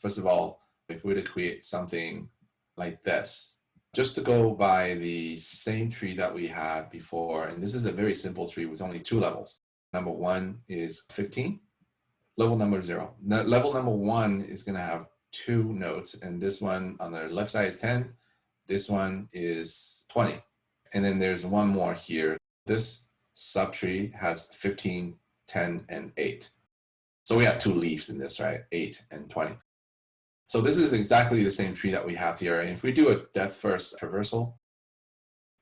First of all, if we were to create something like this, just to go by the same tree that we had before, and this is a very simple tree with only 2 levels. Number 1 is 15, level number 0. Level number 1 is going to have 2 nodes, and this one on the left side is 10, this one is 20. And then there's one more here. This subtree has 15, 10, and 8. So we have 2 leaves in this, right? 8 and 20. So this is exactly the same tree that we have here. And if we do a depth first traversal,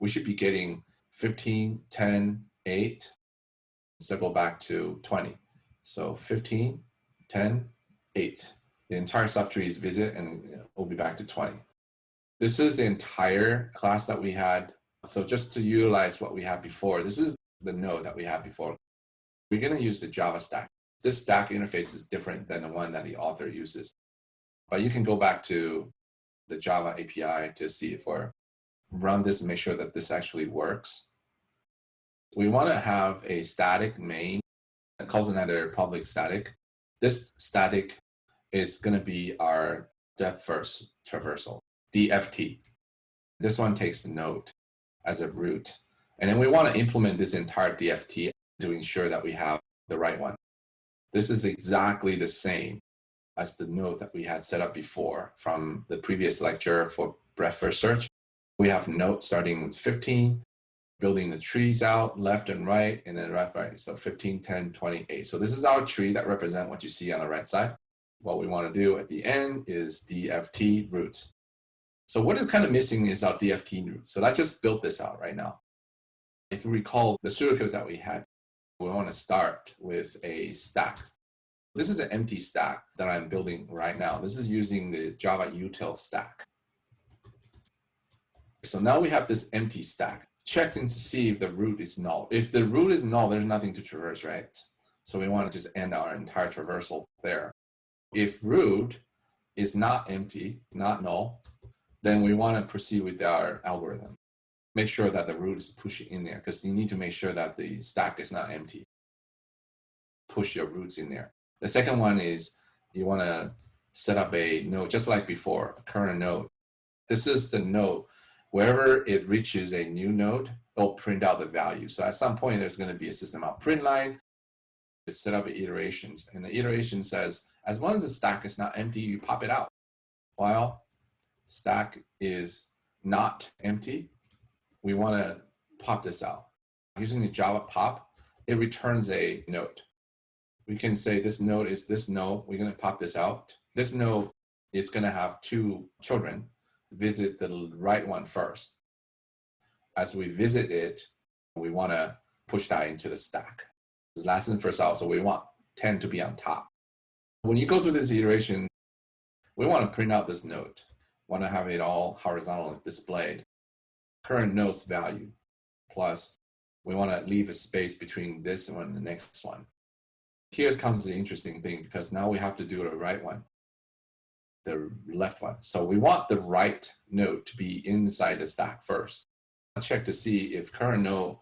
we should be getting 15, 10, 8, circle back to 20. So 15, 10, 8. The entire subtree is visit, and we'll be back to 20. This is the entire class that we had. So just to utilize what we had before, this is the node that we had before. We're going to use the Java stack. This stack interface is different than the one that the author uses. But you can go back to the Java API to see if we're run this and make sure that this actually works. We want to have a static main that calls another public static. This static is going to be our depth first traversal, DFT. This one takes the node as a root. And then we want to implement this entire DFT to ensure that we have the right one. This is exactly the same as the node that we had set up before from the previous lecture for breadth first search. We have nodes starting with 15, building the trees out left and right, and then right. So 15, 10, 20, 8. So this is our tree that represents what you see on the right side. What we want to do at the end is DFT roots. So what is kind of missing is our DFT root. So I just built this out right now. If you recall the pseudocodes that we had, we want to start with a stack. This is an empty stack that I'm building right now. This is using the Java util stack. So now we have this empty stack. Checking to see if the root is null. If the root is null, there's nothing to traverse, right? So we want to just end our entire traversal there. If root is not empty, not null, then we want to proceed with our algorithm. Make sure that the root is pushing in there, because you need to make sure that the stack is not empty. Push your roots in there. The second one is you want to set up a node just like before, a current node. This is the node. Wherever it reaches a new node, it'll print out the value. So at some point, there's going to be a system out print line. It's set up iterations. And the iteration says, as long as the stack is not empty, you pop it out. While stack is not empty, we want to pop this out. Using the Java pop, it returns a node. We can say this node is this node. We're going to pop this out. This node is going to have 2 children. Visit the right one first. As we visit it, we want to push that into the stack. Last in, first out, so we want 10 to be on top. When you go through this iteration, we want to print out this node. Want to have it all horizontally displayed. Current node's value, plus we want to leave a space between this one and the next one. Here comes the interesting thing, because now we have to do the right one, the left one. So we want the right node to be inside the stack first. Check to see if current node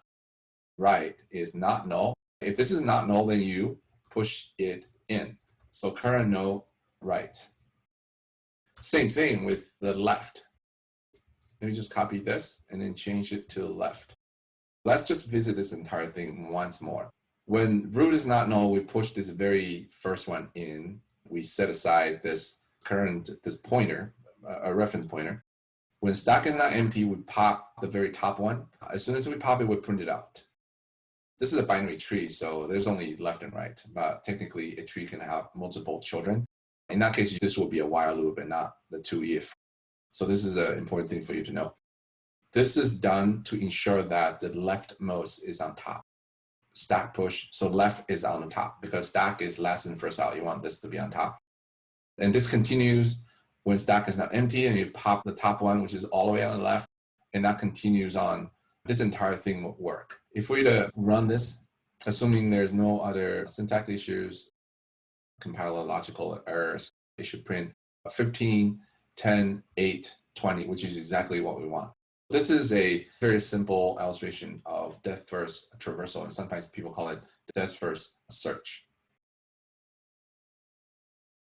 right is not null. If this is not null, then you push it in. So current node right. Same thing with the left. Let me just copy this and then change it to left. Let's just visit this entire thing once more. When root is not null, we push this very first one in. We set aside this pointer, a reference pointer. When stack is not empty, we pop the very top one. As soon as we pop it, we print it out. This is a binary tree, so there's only left and right. But technically, a tree can have multiple children. In that case, this will be a while loop and not the 2if. So this is an important thing for you to know. This is done to ensure that the leftmost is on top. Stack push, so left is on the top, because stack is last in, first out. You want this to be on top. And this continues when stack is not empty, and you pop the top one, which is all the way on the left, and that continues on. This entire thing will work. If we were to run this, assuming there's no other syntax issues, compiler logical errors, it should print 15, 10, 8, 20, which is exactly what we want. This is a very simple illustration of depth first traversal, and sometimes people call it depth first search.